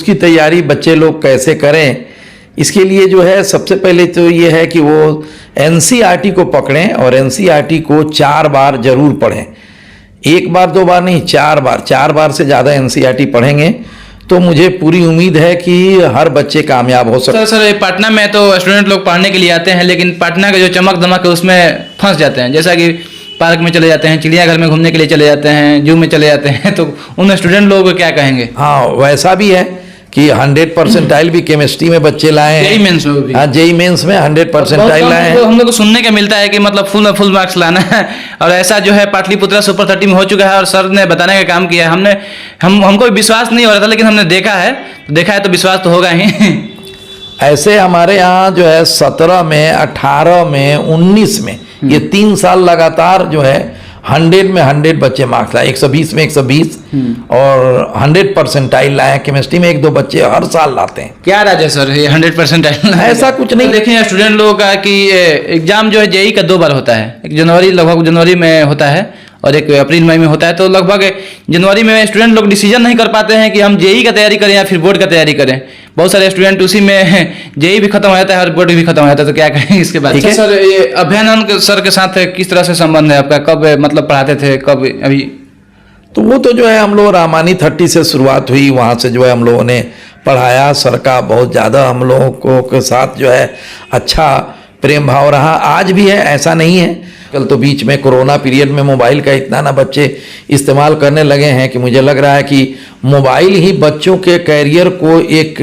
उसकी तैयारी बच्चे लोग कैसे करें, इसके लिए जो है सबसे पहले तो ये है कि वो एनसीईआरटी को पकड़ें और एनसीईआरटी को 4 बार जरूर पढ़ें। 1 बार 2 बार नहीं, 4 बार से ज़्यादा एनसीईआरटी पढ़ेंगे तो मुझे पूरी उम्मीद है कि हर बच्चे कामयाब हो सकते। सर पटना में तो स्टूडेंट लोग पढ़ने के लिए आते हैं, लेकिन पटना का जो चमक दमक है उसमें फंस जाते हैं। जैसा कि पार्क में चले जाते हैं, चिड़ियाघर में घूमने के लिए चले जाते हैं, जू में चले जाते हैं, तो उन स्टूडेंट लोगों को क्या कहेंगे? हाँ, वैसा भी है कि 100% भी केमिस्ट्री में बच्चे लाए हैं। जेई मेंस में भी। हाँ, जेई मेंस में 100% लाए हैं। हम लोग को सुनने का मिलता है कि मतलब फुल मार्क्स लाना है, और ऐसा जो है पाटलिपुत्रा सुपर 30 में हो चुका है और सर ने बताने का काम किया है। हमको विश्वास नहीं हो रहा था, लेकिन हमने देखा है तो विश्वास तो होगा ही। ऐसे हमारे यहाँ जो है 17 में, 18 में, 19 में, ये 3 साल लगातार जो है 100 में 100 बच्चे मार्क्स लाए, 120 में 120 और 100% लाए। केमिस्ट्री में 1-2 बच्चे हर साल लाते हैं। क्या राज है सर ये 100%? ऐसा कुछ नहीं। देखें स्टूडेंट लोगों का कि एग्जाम जो है जेई का 2 बार होता है, एक लगभग जनवरी में होता है और एक अप्रैल मई में होता है। तो लगभग जनवरी में स्टूडेंट लोग डिसीजन नहीं कर पाते हैं कि हम जेई का तैयारी करें या फिर बोर्ड का तैयारी करें। बहुत सारे स्टूडेंट उसी में जेई भी खत्म हो जाता है और बोर्ड भी खत्म हो जाता है। तो क्या कहें इसके बाद? अच्छा सर, ये अभयानंद सर के साथ किस तरह से संबंध है आपका? कब मतलब पढ़ाते थे, कब? अभी तो वो तो जो है हम लोग रामानी 30 से शुरुआत हुई, वहाँ से जो है हम लोगों ने पढ़ाया। सर का बहुत ज़्यादा हम लोगों को के साथ जो है अच्छा प्रेम भाव रहा, आज भी है, ऐसा नहीं है। कल तो बीच में कोरोना पीरियड में मोबाइल का इतना ना बच्चे इस्तेमाल करने लगे हैं कि मुझे लग रहा है कि मोबाइल ही बच्चों के कैरियर को एक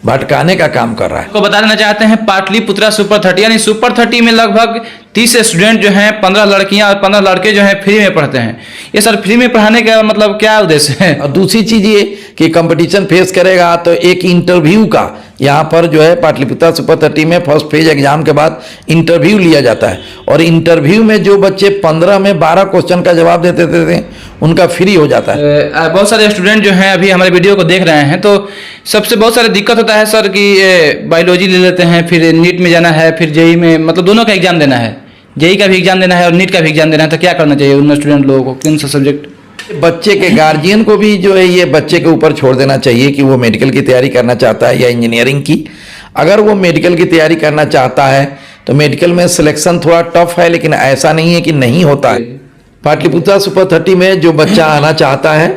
भटकाने का काम कर रहा है। को बता देना चाहते हैं पाटलिपुत्रा सुपर 30 यानी सुपर 30 में लगभग 30 स्टूडेंट जो हैं, 15 लड़कियां और 15 लड़के जो हैं फ्री में पढ़ते हैं। ये सर फ्री में पढ़ाने का मतलब क्या उद्देश्य है? और दूसरी चीज ये कि कंपटीशन फेस करेगा तो एक इंटरव्यू का यहाँ पर जो है पाटलिपुत्रा सुपर 30 में फर्स्ट फेज एग्जाम के बाद इंटरव्यू लिया जाता है और इंटरव्यू में जो बच्चे 15 में 12 क्वेश्चन का जवाब देते थे उनका फ्री हो जाता है। बहुत सारे स्टूडेंट जो हैं अभी हमारे वीडियो को देख रहे हैं, तो सबसे बहुत सारे दिक्कत होता है सर कि बायोलॉजी ले लेते हैं, फिर नीट में जाना है, फिर जेई में, मतलब दोनों का एग्जाम देना है, जेई का भी एग्जाम देना है और नीट का भी एग्जाम देना है। तो क्या करना चाहिए उन स्टूडेंट लोगों को? कौन सा सब्जेक्ट? बच्चे के गार्जियन को भी जो है ये बच्चे के ऊपर छोड़ देना चाहिए कि वो मेडिकल की तैयारी करना चाहता है या इंजीनियरिंग की। अगर वो मेडिकल की तैयारी करना चाहता है तो मेडिकल में सिलेक्शन थोड़ा टफ है, लेकिन ऐसा नहीं है कि नहीं होता है। पाटलिपुत्रा सुपर 30 में जो बच्चा आना चाहता है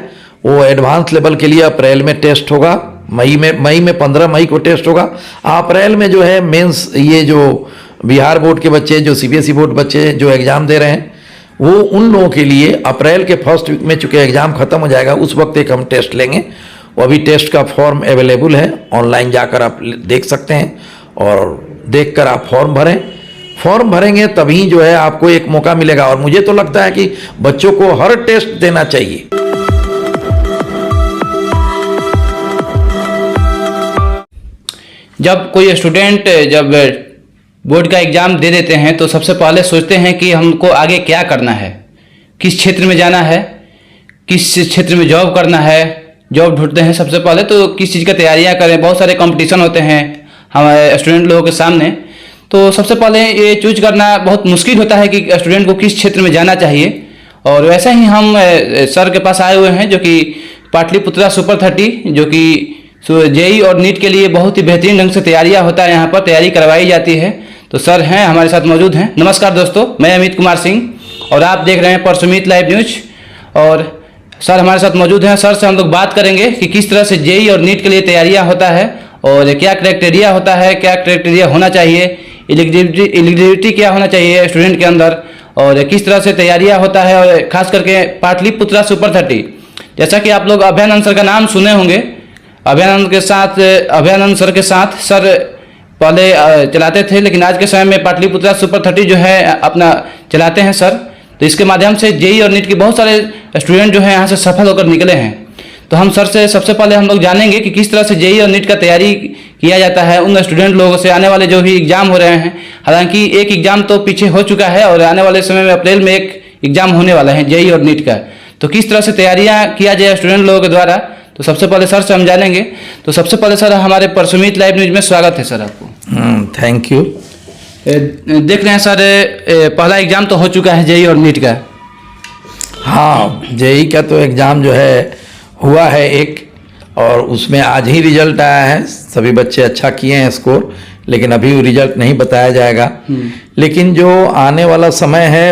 वो एडवांस लेवल के लिए अप्रैल में टेस्ट होगा, मई में 15 मई को टेस्ट होगा। अप्रैल में जो है मेंस, ये जो बिहार बोर्ड के बच्चे, जो सीबीएसई बोर्ड बच्चे जो एग्ज़ाम दे रहे हैं, वो उन लोगों के लिए अप्रैल के फर्स्ट वीक में चूँकि एग्ज़ाम ख़त्म हो जाएगा उस वक्त एक हम टेस्ट लेंगे। वो अभी टेस्ट का फॉर्म अवेलेबल है, ऑनलाइन जाकर आप देख सकते हैं और देखकर आप फॉर्म भरेंगे तभी जो है आपको एक मौका मिलेगा। और मुझे तो लगता है कि बच्चों को हर टेस्ट देना चाहिए। जब कोई स्टूडेंट जब बोर्ड का एग्ज़ाम दे देते हैं तो सबसे पहले सोचते हैं कि हमको आगे क्या करना है, किस क्षेत्र में जाना है, किस क्षेत्र में जॉब करना है। जॉब ढूंढते हैं सबसे पहले तो किस चीज़ की तैयारियां करें। बहुत सारे कंपटीशन होते हैं हमारे स्टूडेंट लोगों के सामने, तो सबसे पहले ये चूज करना बहुत मुश्किल होता है कि स्टूडेंट को किस क्षेत्र में जाना चाहिए। और वैसे ही हम सर के पास आए हुए हैं जो कि पाटलिपुत्रा सुपर 30 जो कि जेई और नीट के लिए बहुत ही बेहतरीन ढंग से तैयारियां होता है, यहाँ पर तैयारी करवाई जाती है। तो सर हैं हमारे साथ मौजूद हैं। नमस्कार दोस्तों, मैं अमित कुमार सिंह और आप देख रहे हैं परसुमित लाइव न्यूज। और सर हमारे साथ मौजूद हैं। सर से हम लोग बात करेंगे कि किस तरह से जेई और नीट के लिए तैयारियां होता है और क्या क्राइटेरिया होता है, क्या क्राइटेरिया होना चाहिए, एलिजिबिलिटी क्या होना चाहिए स्टूडेंट के अंदर, और किस तरह से तैयारियां होता है। और खास करके पाटलिपुत्रा सुपर 30, जैसा कि आप लोग अभयानंद सर का नाम सुने होंगे, अभयानंद सर के साथ सर पहले चलाते थे, लेकिन आज के समय में पाटलिपुत्रा सुपर 30 जो है अपना चलाते हैं सर। तो इसके माध्यम से जेई और नीट के बहुत सारे स्टूडेंट जो हैं यहाँ से सफल होकर निकले हैं। तो हम सर से सबसे पहले हम लोग जानेंगे कि किस तरह से जेई और नीट का तैयारी किया जाता है उन स्टूडेंट लोगों से। आने वाले जो भी एग्जाम हो रहे हैं, हालांकि एक एग्जाम तो पीछे हो चुका है और आने वाले समय में अप्रैल में एक एग्जाम होने वाला है जेई और नीट का। तो किस तरह से तैयारियां किया जाए स्टूडेंट लोगों के द्वारा, तो सबसे पहले सर से हम जानेंगे। तो सबसे पहले सर हमारे परसुमित लाइव न्यूज में स्वागत है सर आपको। Thank you. देख रहे हैं सर पहला एग्जाम तो हो चुका है जेई और नीट का। हाँ, जेई का तो एग्ज़ाम जो है हुआ है एक, और उसमें आज ही रिजल्ट आया है। सभी बच्चे अच्छा किए हैं स्कोर, लेकिन अभी रिजल्ट नहीं बताया जाएगा। लेकिन जो आने वाला समय है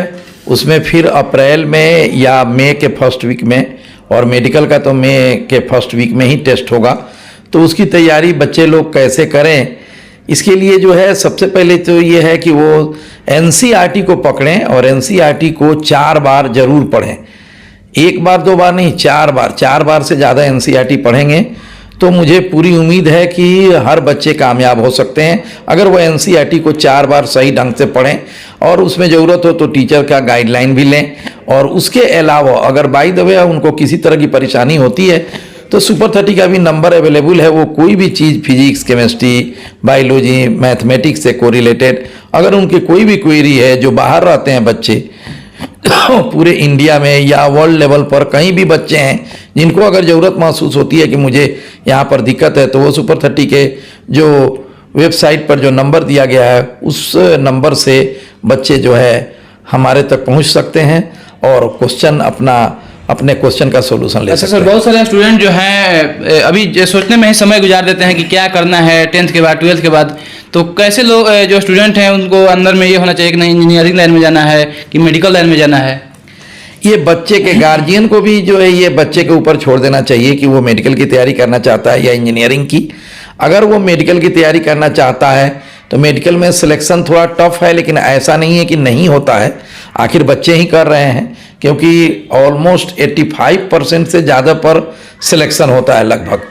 उसमें फिर अप्रैल में या मई के फर्स्ट वीक में, और मेडिकल का तो मई के फर्स्ट वीक में ही टेस्ट होगा, तो उसकी तैयारी बच्चे लोग कैसे करें, इसके लिए जो है सबसे पहले तो ये है कि वो एनसीईआरटी को पकड़ें और एनसीईआरटी को 4 बार जरूर पढ़ें। 1 बार 2 बार नहीं, 4 बार से ज़्यादा एनसीईआरटी पढ़ेंगे तो मुझे पूरी उम्मीद है कि हर बच्चे कामयाब हो सकते हैं अगर वो एनसीईआरटी को 4 बार सही ढंग से पढ़ें, और उसमें ज़रूरत हो तो टीचर का गाइडलाइन भी लें। और उसके अलावा अगर बाय द वे उनको किसी तरह की परेशानी होती है तो सुपर 30 का भी नंबर अवेलेबल है। वो कोई भी चीज़ फिजिक्स, केमिस्ट्री, बायोलॉजी, मैथमेटिक्स से कोरिलेटेड अगर उनकी कोई भी क्वेरी है, जो बाहर रहते हैं बच्चे पूरे इंडिया में या वर्ल्ड लेवल पर कहीं भी बच्चे हैं जिनको अगर ज़रूरत महसूस होती है कि मुझे यहाँ पर दिक्कत है, तो वो सुपर 30 के जो वेबसाइट पर जो नंबर दिया गया है उस नंबर से बच्चे जो है हमारे तक पहुँच सकते हैं और क्वेश्चन अपने क्वेश्चन का सोल्यूशन ले सकते हैं। सर, बहुत सारे स्टूडेंट जो हैं अभी सोचने में ही समय गुजार देते हैं कि क्या करना है 10th के बाद 12th के बाद, तो कैसे लोग जो स्टूडेंट हैं उनको अंदर में ये होना चाहिए कि नहीं इंजीनियरिंग लाइन में जाना है कि मेडिकल लाइन में जाना है? ये बच्चे के गार्जियन को भी जो है ये बच्चे के ऊपर छोड़ देना चाहिए कि वो मेडिकल की तैयारी करना चाहता है या इंजीनियरिंग की। अगर वो मेडिकल की तैयारी करना चाहता है तो मेडिकल में सिलेक्शन थोड़ा टफ है, लेकिन ऐसा नहीं है कि नहीं होता है। आखिर बच्चे ही कर रहे हैं, क्योंकि ऑलमोस्ट 85% से ज़्यादा पर सिलेक्शन होता है लगभग,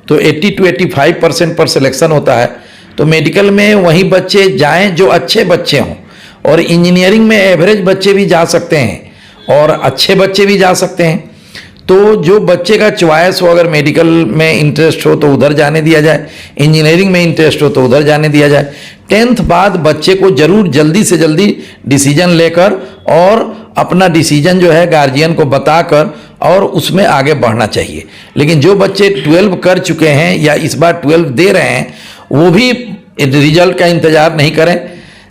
तो 80 to 85% पर सिलेक्शन होता है। तो मेडिकल में वही बच्चे जाएं जो अच्छे बच्चे हों, और इंजीनियरिंग में एवरेज बच्चे भी जा सकते हैं और अच्छे बच्चे भी जा सकते हैं। तो जो बच्चे का चॉइस हो, अगर मेडिकल में इंटरेस्ट हो तो उधर जाने दिया जाए, इंजीनियरिंग में इंटरेस्ट हो तो उधर जाने दिया जाए। 10th बाद बच्चे को जरूर जल्दी से जल्दी डिसीजन लेकर और अपना डिसीजन जो है गार्जियन को बताकर और उसमें आगे बढ़ना चाहिए। लेकिन जो बच्चे 12 कर चुके हैं या इस बार 12 दे रहे हैं, वो भी रिजल्ट का इंतज़ार नहीं करें,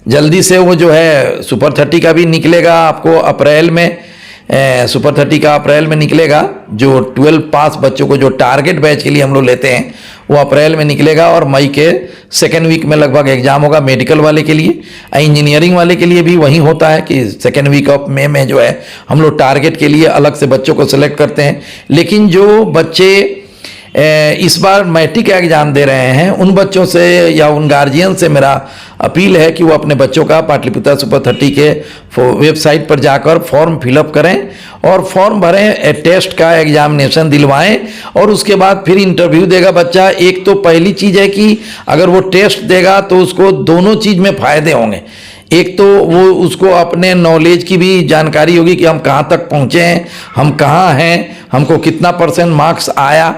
जल्दी से वो जो है सुपर 30 का भी निकलेगा आपको अप्रैल में। सुपर 30 का अप्रैल में निकलेगा। जो 12 पास बच्चों को जो टारगेट बैच के लिए हम लोग लेते हैं वो अप्रैल में निकलेगा, और मई के 2nd वीक में लगभग एग्जाम होगा मेडिकल वाले के लिए। इंजीनियरिंग वाले के लिए भी वही होता है कि 2nd वीक ऑफ मई में जो है हम लोग टारगेट के लिए अलग से बच्चों को सिलेक्ट करते हैं। लेकिन जो बच्चे इस बार मैट्रिक का एग्जाम दे रहे हैं उन बच्चों से या उन गार्जियन से मेरा अपील है कि वो अपने बच्चों का पाटलिपुत्र सुपर 30 के वेबसाइट पर जाकर फॉर्म फिलअप करें और फॉर्म भरें, टेस्ट का एग्जामिनेशन दिलवाएं, और उसके बाद फिर इंटरव्यू देगा बच्चा। एक तो पहली चीज़ है कि अगर वो टेस्ट देगा तो उसको दोनों चीज़ में फ़ायदे होंगे। एक तो वो उसको अपने नॉलेज की भी जानकारी होगी कि हम कहाँ तक पहुँचे हैं, हम कहाँ हैं, हमको कितना % मार्क्स आया,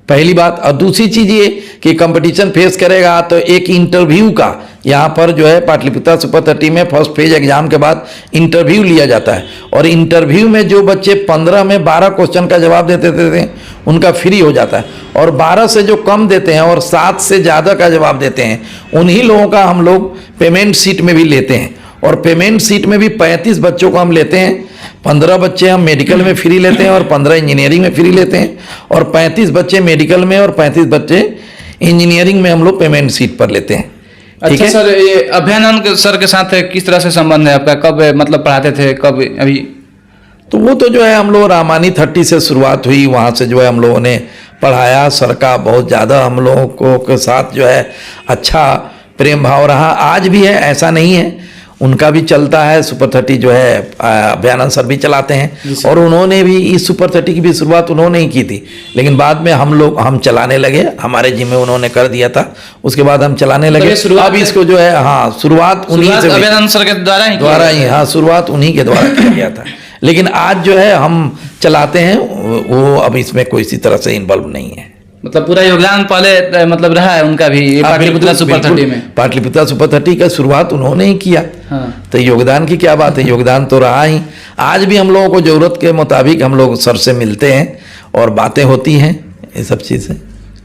पहली बात। और दूसरी चीज़ ये कि कंपटीशन फेस करेगा तो एक इंटरव्यू का यहाँ पर जो है पाटलिपुत्र सुपर 30 में फर्स्ट फेज एग्जाम के बाद इंटरव्यू लिया जाता है, और इंटरव्यू में जो बच्चे 15 में 12 क्वेश्चन का जवाब देते थे उनका फ्री हो जाता है, और 12 से जो कम देते हैं और 7 से ज़्यादा का जवाब देते हैं उन्हीं लोगों का हम लोग पेमेंट सीट में भी लेते हैं। और पेमेंट सीट में भी 35 बच्चों को हम लेते हैं। 15 बच्चे हम मेडिकल में फ्री लेते हैं और 15 इंजीनियरिंग में फ्री लेते हैं, और 35 बच्चे मेडिकल में और 35 बच्चे इंजीनियरिंग में हम लोग पेमेंट सीट पर लेते हैं। अच्छा सर, ये अभ्यानंद सर के साथ किस तरह से संबंध है आपका? कब मतलब पढ़ाते थे, कब अभी? तो वो तो जो है हम लोग रामानी 30 से शुरुआत हुई, वहाँ से जो है हम लोगों ने पढ़ाया। सर का बहुत ज़्यादा हम लोगों को के साथ जो है अच्छा प्रेम भाव रहा, आज भी है, ऐसा नहीं है। उनका भी चलता है, सुपर 30 जो है अभ्यानंद सर भी चलाते हैं, और उन्होंने भी इस सुपर 30 की भी शुरुआत उन्होंने ही की थी, लेकिन बाद में हम चलाने लगे, हमारे जिम्मे उन्होंने कर दिया था, उसके बाद हम चलाने लगे। अब इसको जो है शुरुआत उन्हीं से, अभ्यानंद सर के द्वारा ही हाँ, शुरुआत उन्हीं के द्वारा किया गया था। लेकिन आज जो है हम चलाते हैं, वो अब इसमें कोई इसी तरह से इन्वॉल्व नहीं है। मतलब पूरा योगदान पहले मतलब रहा है उनका भी पाटलिपुत्र सुपर 30 में। पाटलिपुत्र सुपर 30 का शुरुआत उन्होंने ही किया। हाँ। तो योगदान की क्या बात है, योगदान तो रहा ही। आज भी हम लोगों को जरूरत के मुताबिक हम लोग सर से मिलते हैं और बातें होती हैं, ये सब चीज़ें।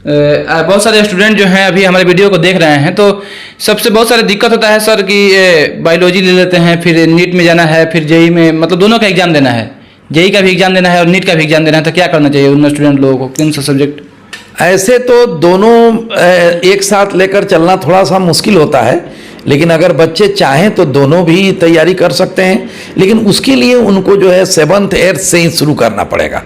बहुत सारे स्टूडेंट जो हैं अभी हमारे वीडियो को देख रहे हैं, तो सबसे बहुत सारे दिक्कत होता है सर कि बायोलॉजी ले लेते हैं, फिर नीट में जाना है, फिर जेई में, मतलब दोनों का एग्जाम देना है, जेई का भी एग्जाम देना है और नीट का भी एग्जाम देना है, तो क्या करना चाहिए उन स्टूडेंट लोगों को, कौन सा सब्जेक्ट? ऐसे तो दोनों एक साथ लेकर चलना थोड़ा सा मुश्किल होता है, लेकिन अगर बच्चे चाहें तो दोनों भी तैयारी कर सकते हैं, लेकिन उसके लिए उनको जो है 7th 8th से ही शुरू करना पड़ेगा।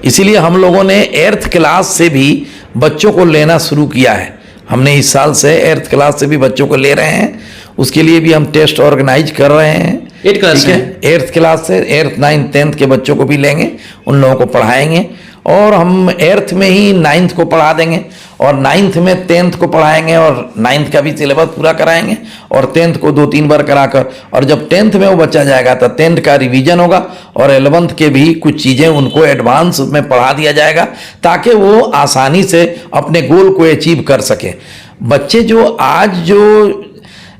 इसीलिए हम लोगों ने 8th क्लास से भी बच्चों को लेना शुरू किया है। हमने इस साल से 8th क्लास से भी बच्चों को ले रहे हैं, उसके लिए भी हम टेस्ट ऑर्गेनाइज कर रहे हैं। 8th क्लास ठीक है, 8th क्लास से 8th 9th 10th के बच्चों को भी लेंगे, उन लोगों को पढ़ाएंगे, और हम 8th में ही 9th को पढ़ा देंगे, और 9th में 10th को पढ़ाएंगे, और 9th का भी सिलेबस पूरा कराएंगे, और 10th को 2-3 बार कराकर, और जब 10th में वो बच्चा जाएगा तो 10th का रिवीजन होगा, और 11th के भी कुछ चीज़ें उनको एडवांस में पढ़ा दिया जाएगा, ताकि वो आसानी से अपने गोल को अचीव कर सके। बच्चे जो आज जो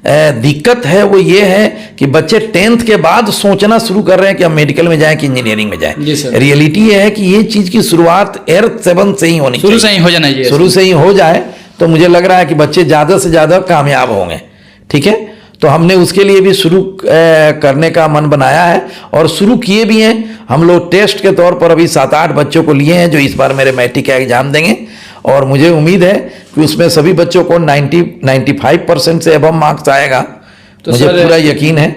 दिक्कत है वो ये है कि बच्चे 10th के बाद सोचना शुरू कर रहे हैं कि हम मेडिकल में जाएं कि इंजीनियरिंग में जाएं। रियलिटी ये है कि ये चीज़ की शुरुआत 8th 7th से ही होनी चाहिए, शुरू से ही हो जाना चाहिए। शुरू से ही हो जाए तो मुझे लग रहा है कि बच्चे ज़्यादा से ज़्यादा कामयाब होंगे। ठीक है, तो हमने उसके लिए भी शुरू करने का मन बनाया है, और शुरू किए भी हैं। हम लोग टेस्ट के तौर पर अभी 7-8 बच्चों को लिए हैं जो इस बार मेरे मैट्रिक का एग्ज़ाम देंगे, और मुझे उम्मीद है कि उसमें सभी बच्चों को 95% से अबव मार्क्स आएगा। तो मुझे पूरा यकीन है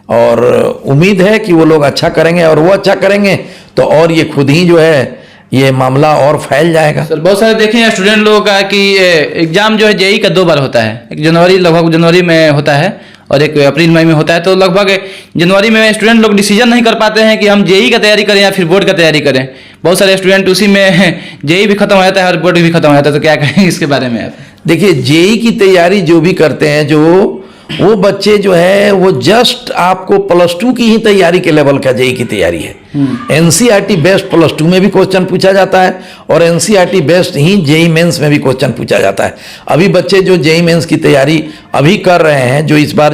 और उम्मीद है कि वो लोग अच्छा करेंगे, और वो अच्छा करेंगे तो और ये खुद ही जो है ये मामला और फैल जाएगा। सर बहुत सारे देखे हैं स्टूडेंट लोगों का कि एग्जाम जो है जेईई का 2 बार होता है, एक लगभग जनवरी में होता है और एक अप्रैल मई में होता है। तो लगभग जनवरी में स्टूडेंट लोग डिसीजन नहीं कर पाते हैं कि हम जेईई का तैयारी करें या फिर बोर्ड का तैयारी करें। बहुत सारे स्टूडेंट उसी में जेईई भी खत्म हो जाता है और बोर्ड भी खत्म हो जाता है, तो क्या कहें इसके बारे में आप? देखिए, जेईई की तैयारी जो भी करते हैं, जो वो बच्चे जो है वो जस्ट आपको +2 की ही तैयारी के लेवल का जेईई की तैयारी है। एनसीईआरटी बेस्ड +2 में भी क्वेश्चन पूछा जाता है, और एनसीईआरटी बेस्ड ही जेईई मेंस में भी क्वेश्चन पूछा जाता है। अभी बच्चे जो जेईई मेंस की तैयारी अभी कर रहे हैं, जो इस बार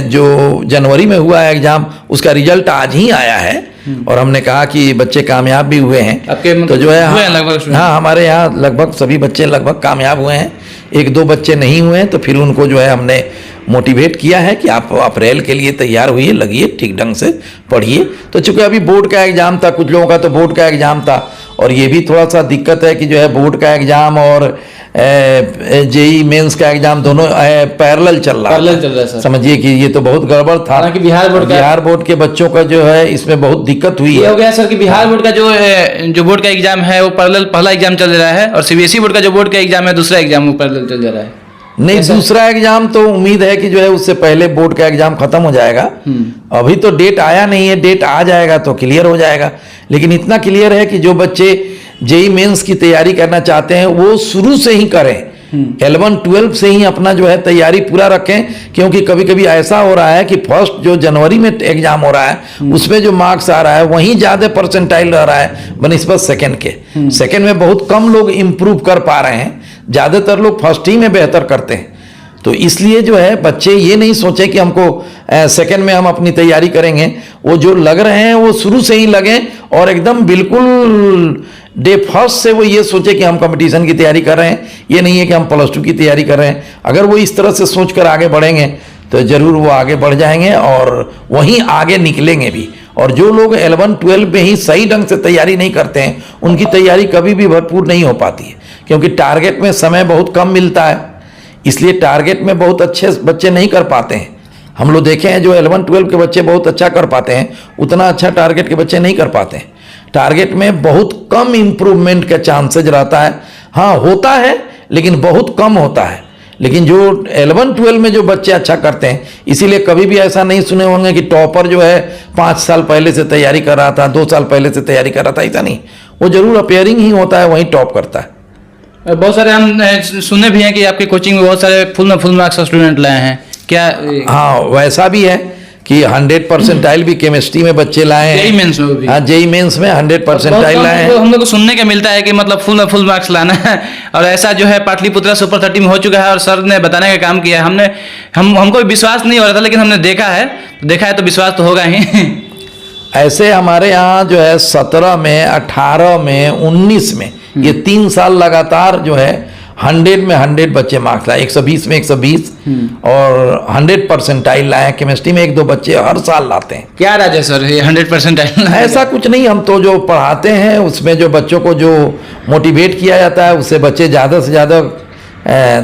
जो जनवरी में हुआ है एग्जाम, उसका रिजल्ट आज ही आया है, और हमने कहा कि बच्चे कामयाब भी हुए हैं। आपके तो जो है हाँ, हमारे यहाँ लगभग सभी बच्चे लगभग कामयाब हुए हैं। 1-2 बच्चे नहीं हुए हैं, तो फिर उनको जो है हमने मोटिवेट किया है कि आप अप्रैल के लिए तैयार हुइए, लगिए, ठीक ढंग से पढ़िए। तो चूंकि अभी बोर्ड का एग्जाम था, कुछ लोगों का तो बोर्ड का एग्जाम था, और ये भी थोड़ा सा दिक्कत है कि जो है बोर्ड का एग्जाम और जेईई मेंस का एग्जाम दोनों पैरेलल चल रहा है। समझिए कि ये तो बहुत गड़बड़ था। कि बिहार बोर्ड के बच्चों का जो है इसमें बहुत दिक्कत हुई है। हो गया सर कि बिहार बोर्ड का जो बोर्ड का एग्जाम है वो पैरेलल पहला एग्जाम चल रहा है, और सीबीएसई बोर्ड का जो बोर्ड का एग्जाम है दूसरा एग्जाम वो पैरेलल चल रहा है। नहीं, दूसरा एग्जाम तो उम्मीद है कि जो है उससे पहले बोर्ड का एग्जाम खत्म हो जाएगा। अभी तो डेट आया नहीं है, डेट आ जाएगा तो क्लियर हो जाएगा। लेकिन इतना क्लियर है कि जो बच्चे जेईई मेंस की तैयारी करना चाहते हैं वो शुरू से ही करें, 11-12 से ही अपना जो है तैयारी पूरा रखें। क्योंकि कभी कभी ऐसा हो रहा है कि फर्स्ट जो जनवरी में एग्जाम हो रहा है उसमें जो मार्क्स आ रहा है वहीं ज़्यादा परसेंटाइल रह रहा है बनिस्बत सेकंड के। सेकंड में बहुत कम लोग इम्प्रूव कर पा रहे हैं, ज़्यादातर लोग फर्स्ट ही में बेहतर करते हैं। तो इसलिए जो है बच्चे ये नहीं सोचे कि हमको सेकंड में हम अपनी तैयारी करेंगे। वो जो लग रहे हैं वो शुरू से ही लगें, और एकदम बिल्कुल डे फर्स्ट से वो ये सोचे कि हम कंपटीशन की तैयारी कर रहे हैं, ये नहीं है कि हम +2 की तैयारी कर रहे हैं। अगर वो इस तरह से सोचकर आगे बढ़ेंगे तो ज़रूर वो आगे बढ़ जाएंगे और वहीं आगे निकलेंगे भी। और जो लोग 11-12 में ही सही ढंग से तैयारी नहीं करते हैं उनकी तैयारी कभी भी भरपूर नहीं हो पाती है, क्योंकि टारगेट में समय बहुत कम मिलता है, इसलिए टारगेट में बहुत अच्छे बच्चे नहीं कर पाते हैं। हम लोग देखे हैं जो 11-12 के बच्चे बहुत अच्छा कर पाते हैं, उतना अच्छा टारगेट के बच्चे नहीं कर पाते हैं। टारगेट में बहुत कम इम्प्रूवमेंट का चांसेज रहता है। हाँ, होता है लेकिन बहुत कम होता है। लेकिन जो 11-12 में जो बच्चे अच्छा करते हैं, इसीलिए कभी भी ऐसा नहीं सुने होंगे कि टॉपर जो है 5 साल पहले से तैयारी कर रहा था, 2 साल पहले से तैयारी कर रहा था, ऐसा नहीं। वो जरूर अपेयरिंग ही होता है, वहीं टॉप करता है। बहुत सारे हम सुने भी हैं कि आपकी कोचिंग में बहुत सारे फुल मार्क्स स्टूडेंट लाए हैं, क्या? हाँ, वैसा भी है कि 100 परसेंटाइल भी केमिस्ट्री में बच्चे लाए हैं। जेईई मेंस में भी? हाँ, जेईई मेंस में 100 परसेंटाइल लाए हैं। हम लोग को सुनने के मिलता है कि मतलब फुल मार्क्स लाना है, और ऐसा जो है पाटलिपुत्रा सुपर 30 में हो चुका है, और सर ने बताने का काम किया है। हमको विश्वास नहीं हो रहा था, लेकिन हमने देखा है तो विश्वास तो होगा ही। ऐसे हमारे यहाँ जो है 17 में, 18 में, 19 में, ये 3 साल लगातार जो है 100 में 100 बच्चे मार्क्स लाए, 120 में 120 और 100 परसेंटाइल लाए। केमिस्ट्री में 1-2 बच्चे हर साल लाते हैं। क्या राज है सर ये 100% ऐसा कुछ नहीं, हम तो जो पढ़ाते हैं उसमें जो बच्चों को जो मोटिवेट किया जाता है उससे बच्चे ज़्यादा से ज़्यादा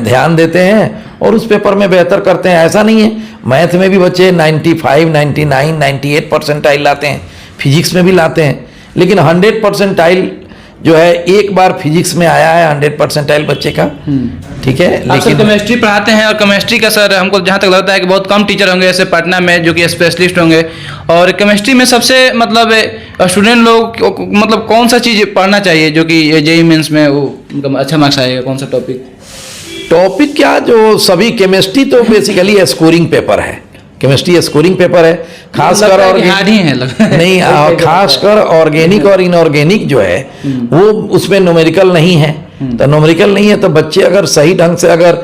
ध्यान देते हैं और उस पेपर में बेहतर करते हैं। ऐसा नहीं है, मैथ में भी बच्चे 95, 99, 98 परसेंटाइल लाते हैं, फिजिक्स में भी लाते हैं, लेकिन 100 परसेंटाइल जो है एक बार फिजिक्स में आया है 100 परसेंटाइल बच्चे का, ठीक है। लेकिन केमिस्ट्री पढ़ाते हैं और केमिस्ट्री का सर हमको जहाँ तक लगता है कि बहुत कम टीचर होंगे ऐसे पटना में जो कि स्पेशलिस्ट होंगे, और केमिस्ट्री में सबसे मतलब स्टूडेंट लोग मतलब कौन सा चीज़ पढ़ना चाहिए जो कि जेईई मेंस में वो मतलब अच्छा मार्क्स आएगा, कौन सा टॉपिक क्या, जो सभी केमिस्ट्री तो बेसिकली स्कोरिंग पेपर है, केमिस्ट्री स्कोरिंग पेपर है, खासकर खासकर ऑर्गेनिक और इनऑर्गेनिक जो है वो उसमें न्यूमेरिकल नहीं है। तो न्यूमेरिकल नहीं है तो बच्चे अगर सही ढंग से अगर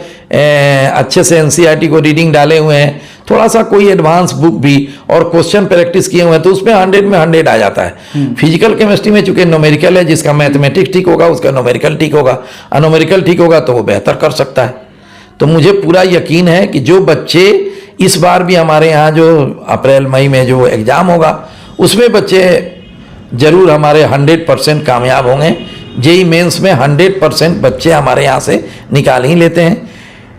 अच्छे से एनसीईआरटी को रीडिंग डाले हुए हैं, थोड़ा सा कोई एडवांस बुक भी और क्वेश्चन प्रैक्टिस किए हुए हैं तो उसमें 100 में 100 आ जाता है। फिजिकल केमिस्ट्री में चूंकि न्यूमेरिकल है, जिसका मैथमेटिक्स ठीक होगा उसका न्यूमेरिकल ठीक होगा, अनूमेरिकल ठीक होगा तो वो बेहतर कर सकता है। तो मुझे पूरा यकीन है कि जो बच्चे इस बार भी हमारे यहाँ जो अप्रैल मई में जो एग्ज़ाम होगा उसमें बच्चे ज़रूर हमारे 100% कामयाब होंगे। जेईई मेंस में 100% बच्चे हमारे यहाँ से निकाल ही लेते हैं,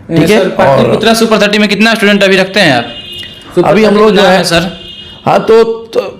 ठीक है। और पुत्रा सुपर 30 में कितना स्टूडेंट अभी रखते हैं आप? अभी हम लोग जो है सर, हाँ तो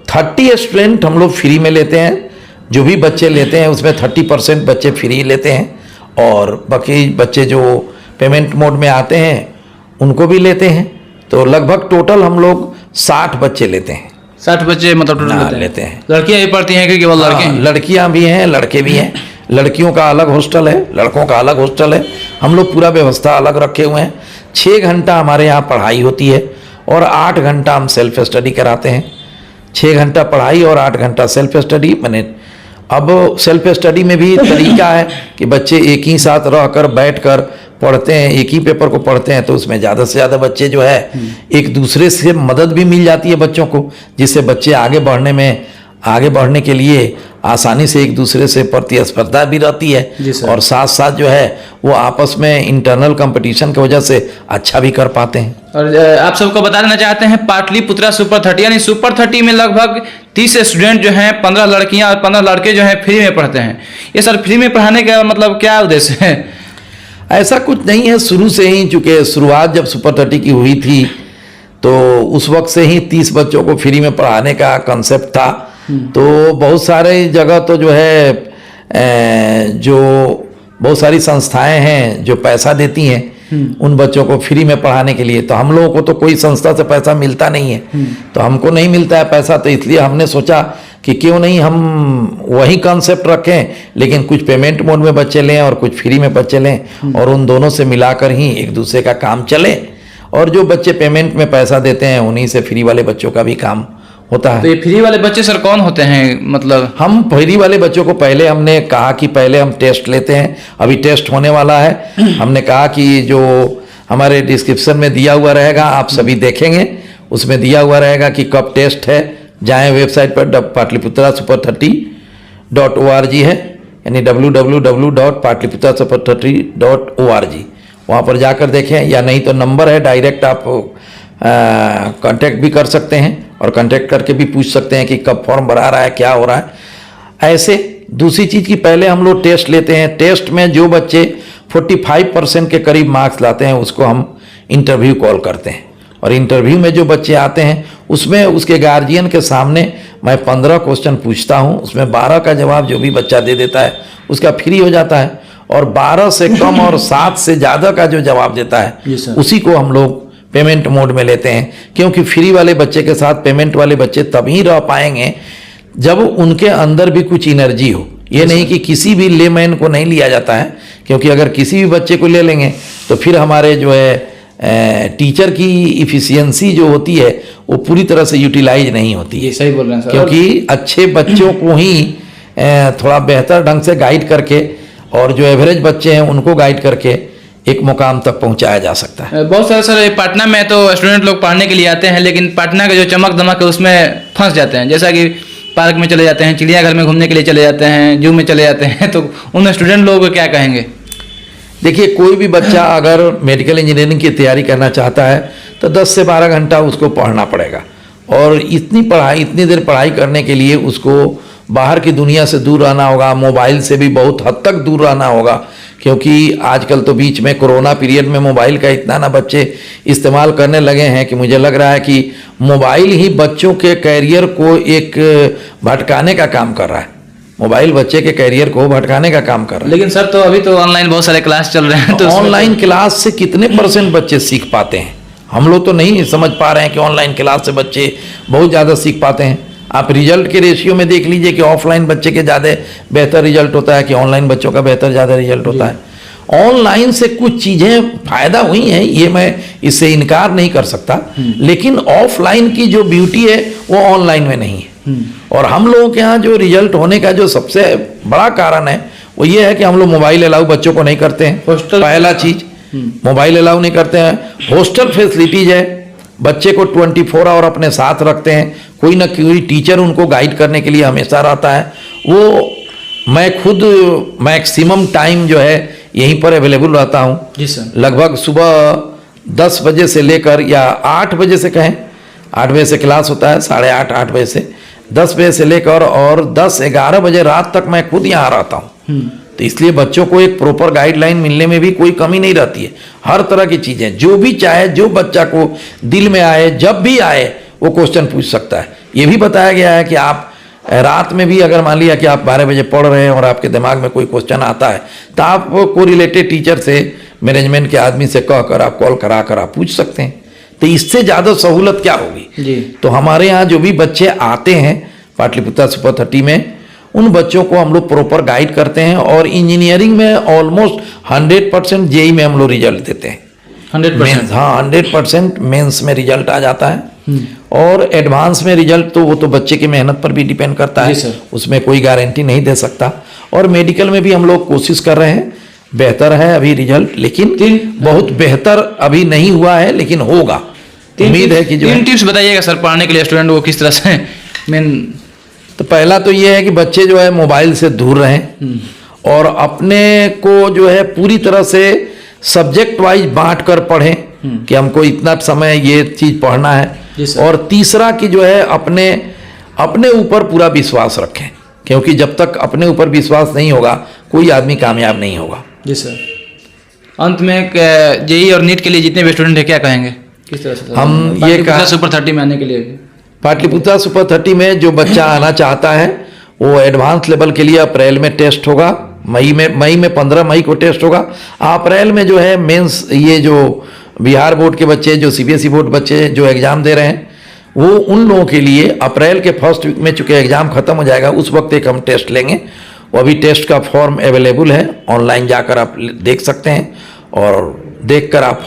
30 स्टूडेंट हम लोग फ्री में लेते हैं, जो भी बच्चे लेते हैं उसमें 30% बच्चे फ्री लेते हैं और बाकी बच्चे जो पेमेंट मोड में आते हैं उनको भी लेते हैं। तो लगभग टोटल हम लोग 60 बच्चे लेते हैं। 60 बच्चे मतलब टोटल लेते हैं। लड़कियां भी पढ़ती हैं कि केवल लड़के? लड़कियां भी हैं, लड़के भी हैं। लड़कियों का अलग हॉस्टल है, लड़कों का अलग हॉस्टल है। हम लोग पूरा व्यवस्था अलग रखे हुए हैं। 6 घंटा हमारे यहाँ पढ़ाई होती है और 8 घंटा हम सेल्फ स्टडी कराते हैं। 6 घंटा पढ़ाई और 8 घंटा सेल्फ स्टडी। मैंने अब सेल्फ स्टडी में भी तरीका है कि बच्चे एक ही साथ रहकर बैठकर पढ़ते हैं, एक ही पेपर को पढ़ते हैं, तो उसमें ज़्यादा से ज़्यादा बच्चे जो है एक दूसरे से मदद भी मिल जाती है बच्चों को, जिससे बच्चे आगे बढ़ने के लिए आसानी से एक दूसरे से प्रतिस्पर्धा भी रहती है और साथ साथ जो है वो आपस में इंटरनल कंपटीशन की वजह से अच्छा भी कर पाते हैं। और आप सबको बता देना चाहते हैं पाटलिपुत्रा सुपर 30 यानी सुपर 30 में लगभग 30 स्टूडेंट जो हैं, 15 लड़कियां और 15 लड़के जो हैं फ्री में पढ़ते हैं। ये सर फ्री में पढ़ाने का मतलब क्या उद्देश्य है? ऐसा कुछ नहीं है, शुरू से ही चूँकि शुरुआत जब सुपर 30 की हुई थी तो उस वक्त से ही 30 बच्चों को फ्री में पढ़ाने का कंसेप्ट था। तो बहुत सारे जगह तो जो है जो बहुत सारी संस्थाएं हैं जो पैसा देती हैं उन बच्चों को फ्री में पढ़ाने के लिए। तो हम लोगों को तो कोई संस्था से पैसा मिलता नहीं है, तो हमको नहीं मिलता है पैसा, तो इसलिए हमने सोचा कि क्यों नहीं हम वही कॉन्सेप्ट रखें, लेकिन कुछ पेमेंट मोड में बच्चे लें और कुछ फ्री में बच्चे लें और उन दोनों से मिलाकर ही एक दूसरे का काम चले। और जो बच्चे पेमेंट में पैसा देते हैं उन्हीं से फ्री वाले बच्चों का भी काम होता है। तो ये फ्री वाले बच्चे सर कौन होते हैं? मतलब हम फ्री वाले बच्चों को पहले हमने कहा कि पहले हम टेस्ट लेते हैं, अभी टेस्ट होने वाला है। हमने कहा कि जो हमारे डिस्क्रिप्शन में दिया हुआ रहेगा आप सभी देखेंगे, उसमें दिया हुआ रहेगा कि कब टेस्ट है। जाएं वेबसाइट पर पाटलिपुत्रा सुपर 30.org है, यानी www.patliputrasuper30.org, वहाँ पर जाकर देखें, या नहीं तो नंबर है डायरेक्ट आप कांटेक्ट भी कर सकते हैं और कांटेक्ट करके भी पूछ सकते हैं कि कब फॉर्म भरा रहा है, क्या हो रहा है। ऐसे दूसरी चीज़ की पहले हम लोग टेस्ट लेते हैं। टेस्ट में जो बच्चे 45% के करीब मार्क्स लाते हैं उसको हम इंटरव्यू कॉल करते हैं और इंटरव्यू में जो बच्चे आते हैं उसमें उसके गार्जियन के सामने मैं 15 क्वेश्चन पूछता हूं, उसमें 12 का जवाब जो भी बच्चा दे देता है उसका फ्री हो जाता है और 12 से कम और 7 से ज़्यादा का जो जवाब देता है उसी को हम लोग पेमेंट मोड में लेते हैं। क्योंकि फ्री वाले बच्चे के साथ पेमेंट वाले बच्चे तभी रह पाएंगे जब उनके अंदर भी कुछ एनर्जी हो। ये नहीं कि किसी भी लेमैन को नहीं लिया जाता है, क्योंकि अगर किसी भी बच्चे को ले लेंगे तो फिर हमारे जो है टीचर की इफिशियंसी जो होती है वो पूरी तरह से यूटिलाइज नहीं होती है। सही बोल रहे हैं सर। क्योंकि अच्छे बच्चों को ही थोड़ा बेहतर ढंग से गाइड करके और जो एवरेज बच्चे हैं उनको गाइड करके एक मुकाम तक पहुंचाया जा सकता है। बहुत सारे सर पटना में तो स्टूडेंट लोग पढ़ने के लिए आते हैं, लेकिन पटना का जो चमक दमक है उसमें फंस जाते हैं। जैसा कि पार्क में चले जाते हैं, चिड़ियाघर में घूमने के लिए चले जाते हैं, जू में चले जाते हैं, तो उन स्टूडेंट लोगों को क्या कहेंगे? देखिए, कोई भी बच्चा अगर मेडिकल इंजीनियरिंग की तैयारी करना चाहता है तो 10 से 12 घंटा उसको पढ़ना पड़ेगा, और इतनी देर पढ़ाई करने के लिए उसको बाहर की दुनिया से दूर रहना होगा, मोबाइल से भी बहुत हद तक दूर रहना होगा, क्योंकि आजकल तो बीच में कोरोना पीरियड में मोबाइल का इतना ना बच्चे इस्तेमाल करने लगे हैं कि मुझे लग रहा है कि मोबाइल ही बच्चों के कैरियर को एक भटकाने का काम कर रहा है। मोबाइल बच्चे के कैरियर को भटकाने का काम कर रहा है। लेकिन सर, तो अभी तो ऑनलाइन बहुत सारे क्लास चल रहे हैं, तो ऑनलाइन क्लास से कितने % बच्चे सीख पाते हैं? हम लोग तो नहीं समझ पा रहे हैं कि ऑनलाइन क्लास से बच्चे बहुत ज़्यादा सीख पाते हैं। आप रिजल्ट के रेशियो में देख लीजिए कि ऑफलाइन बच्चे के ज़्यादा बेहतर रिजल्ट होता है कि ऑनलाइन बच्चों का बेहतर ज़्यादा रिजल्ट होता है। ऑनलाइन से कुछ चीज़ें फ़ायदा हुई हैं, ये मैं इससे इनकार नहीं कर सकता, लेकिन ऑफलाइन की जो ब्यूटी है वो ऑनलाइन में नहीं है। और हम लोगों के यहाँ जो रिजल्ट होने का जो सबसे बड़ा कारण है वो ये है कि हम लोग मोबाइल अलाउ बच्चों को नहीं करते हैं। पहला चीज़, मोबाइल अलाउ नहीं करते हैं। हॉस्टल फैसिलिटीज है, बच्चे को 24 आवर अपने साथ रखते हैं, कोई ना कोई टीचर उनको गाइड करने के लिए हमेशा रहता है। वो मैं खुद मैक्सिमम टाइम जो है यहीं पर अवेलेबल रहता हूँ। जी सर। लगभग सुबह 10 बजे से लेकर, या 8 बजे से कहें, 8 बजे से क्लास होता है, 8:30 8 बजे से 10 बजे से लेकर और 10-11 बजे रात तक मैं खुद यहाँ रहता हूँ। तो इसलिए बच्चों को एक प्रॉपर गाइडलाइन मिलने में भी कोई कमी नहीं रहती है। हर तरह की चीज़ें जो भी चाहे, जो बच्चा को दिल में आए, जब भी आए वो क्वेश्चन पूछ सकता है। ये भी बताया गया है कि आप रात में भी अगर मान लिया कि आप 12 बजे पढ़ रहे हैं और आपके दिमाग में कोई क्वेश्चन आता है तो आप को रिलेटेड टीचर से, मैनेजमेंट के आदमी से कहकर आप कॉल करा कर आप पूछ सकते हैं। तो इससे ज़्यादा सहूलत क्या होगी जी। तो हमारे यहाँ जो भी बच्चे आते हैं पाटलिपुत्र सुपर 30 में, उन बच्चों को हम लोग प्रॉपर गाइड करते हैं। और इंजीनियरिंग में ऑलमोस्ट 100% जेई में हम लोग रिजल्ट देते हैं। 100%? हाँ, 100% मेंस में रिजल्ट आ जाता है। और एडवांस में रिजल्ट तो वो तो बच्चे की मेहनत पर भी डिपेंड करता है, उसमें कोई गारंटी नहीं दे सकता। और मेडिकल में भी हम लोग कोशिश कर रहे हैं, बेहतर है अभी रिजल्ट, लेकिन बहुत बेहतर अभी नहीं हुआ है, लेकिन होगा। उम्मीद है कि जो 3 टिप्स बताइएगा सर पढ़ने के लिए स्टूडेंट को किस तरह से मेन। तो पहला तो ये है कि बच्चे जो है मोबाइल से दूर रहें और अपने को जो है पूरी तरह से सब्जेक्ट वाइज बांट कर पढ़ें कि हमको इतना समय ये चीज़ पढ़ना है। और तीसरा कि जो है अपने ऊपर पूरा विश्वास रखें, क्योंकि जब तक अपने ऊपर विश्वास नहीं होगा कोई आदमी कामयाब नहीं होगा। जी सर। अंत में जेई और नीट के लिए जितने भी स्टूडेंट हैं क्या कहेंगे, किस तरह से हम ये कहा सुपर 30 में आने के लिए? पाटलिपुत्र सुपर 30 में जो बच्चा आना चाहता है वो एडवांस लेवल के लिए अप्रैल में टेस्ट होगा, मई में 15 मई को टेस्ट होगा। अप्रैल में जो है मेंस, ये जो बिहार बोर्ड के बच्चे, जो सीबीएसई बोर्ड बच्चे जो एग्ज़ाम दे रहे हैं, वो उन लोगों के लिए अप्रैल के फर्स्ट वीक में चूँकि एग्ज़ाम ख़त्म हो जाएगा उस वक्त एक हम टेस्ट लेंगे। वो अभी टेस्ट का फॉर्म अवेलेबल है, ऑनलाइन जाकर आप देख सकते हैं और देख कर आप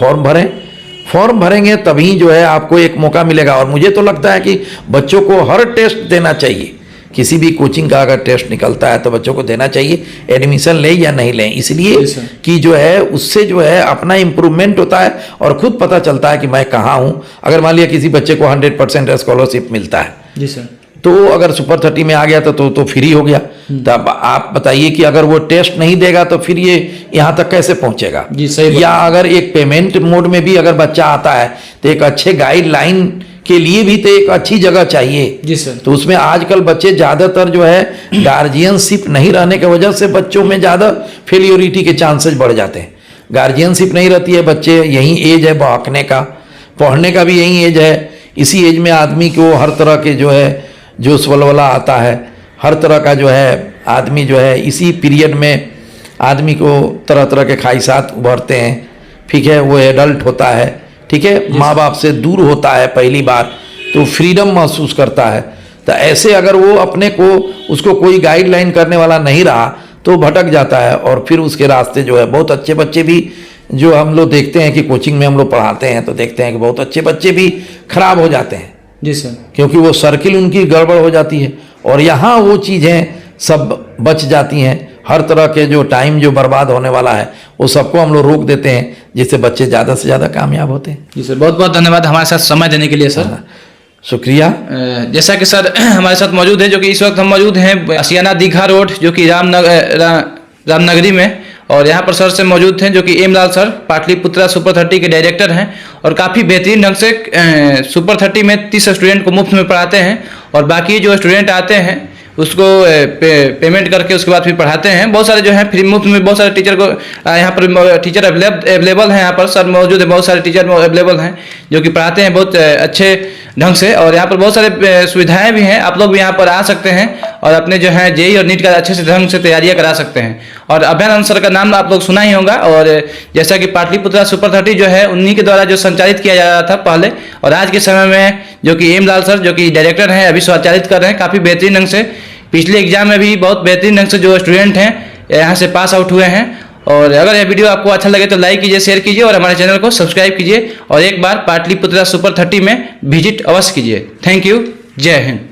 फॉर्म भरेंगे तभी जो है आपको एक मौका मिलेगा। और मुझे तो लगता है कि बच्चों को हर टेस्ट देना चाहिए, किसी भी कोचिंग का अगर टेस्ट निकलता है तो बच्चों को देना चाहिए, एडमिशन लें या नहीं लें, इसलिए कि जो है उससे जो है अपना इम्प्रूवमेंट होता है और खुद पता चलता है कि मैं कहाँ हूँ। अगर मान लिया किसी बच्चे को 100% स्कॉलरशिप मिलता है, जी सर, तो अगर सुपर 30 में आ गया तो फ्री हो गया। तो अब आप बताइए कि अगर वो टेस्ट नहीं देगा तो फिर ये यहाँ तक कैसे पहुँचेगा? जी सही। या अगर एक पेमेंट मोड में भी अगर बच्चा आता है तो एक अच्छे गाइडलाइन के लिए भी तो एक अच्छी जगह चाहिए। जी सर। तो उसमें आजकल बच्चे ज़्यादातर जो है गार्जियनशिप नहीं रहने की वजह से बच्चों में ज़्यादा फेलियोरिटी के चांसेस बढ़ जाते हैं। गार्जियनशिप नहीं रहती है, बच्चे यही एज है बहकने का, पढ़ने का भी यही एज है। इसी एज में आदमी को हर तरह के जो है जोश वलवला आता है, हर तरह का जो है आदमी जो है इसी पीरियड में आदमी को तरह तरह के ख्वाहिशात उभरते हैं। ठीक है, वो एडल्ट होता है, ठीक है, माँ बाप से दूर होता है पहली बार, तो फ्रीडम महसूस करता है। तो ऐसे अगर वो अपने को, उसको कोई गाइडलाइन करने वाला नहीं रहा तो भटक जाता है और फिर उसके रास्ते जो है, बहुत अच्छे बच्चे भी जो हम लोग देखते हैं कि कोचिंग में हम लोग पढ़ाते हैं तो देखते हैं कि बहुत अच्छे बच्चे भी खराब हो जाते हैं। जी सर। क्योंकि वो सर्किल उनकी गड़बड़ हो जाती है और यहाँ वो चीज़ें सब बच जाती हैं। हर तरह के जो टाइम जो बर्बाद होने वाला है वो सबको हम लोग रोक देते हैं, जिससे बच्चे ज़्यादा से ज़्यादा कामयाब होते हैं। जी सर, बहुत बहुत धन्यवाद हमारे साथ समय देने के लिए सर। शुक्रिया। जैसा कि सर हमारे साथ मौजूद है, जो कि इस वक्त हम मौजूद हैं आशियाना दीघा रोड, जो कि रामनगरी में, और यहाँ पर सर से मौजूद थे जो कि एम लाल सर पाटलिपुत्रा सुपर 30 के डायरेक्टर हैं और काफ़ी बेहतरीन ढंग से सुपर 30 में 30 स्टूडेंट को मुफ्त में पढ़ाते हैं और बाकी जो स्टूडेंट आते हैं उसको पेमेंट करके उसके बाद फिर पढ़ाते हैं। बहुत सारे जो हैं फ्री मुफ्त में बहुत सारे टीचर को यहाँ पर टीचर अवेलेबल हैं, यहाँ पर सर मौजूद है, बहुत सारे टीचर अवेलेबल हैं जो कि पढ़ाते हैं बहुत अच्छे ढंग से और यहाँ पर बहुत सारे सुविधाएं भी हैं। आप लोग भी यहाँ पर आ सकते हैं और अपने जो है जेईई और नीट का अच्छे से ढंग से तैयारियाँ करा सकते हैं। और अभयानंद सर का नाम आप लोग सुना ही होगा और जैसा कि पाटलिपुत्रा सुपर 30 जो है उन्हीं के द्वारा जो संचालित किया जा रहा था पहले और आज के समय में जो कि एम लाल सर जो कि डायरेक्टर हैं अभी संचालित कर रहे हैं काफ़ी बेहतरीन ढंग से। पिछले एग्जाम में भी बहुत बेहतरीन ढंग से जो स्टूडेंट हैं यहाँ से पास आउट हुए हैं। और अगर यह वीडियो आपको अच्छा लगे तो लाइक कीजिए, शेयर कीजिए और हमारे चैनल को सब्सक्राइब कीजिए और एक बार पाटलिपुत्रा सुपर 30 में विजिट अवश्य कीजिए। थैंक यू, जय हिंद।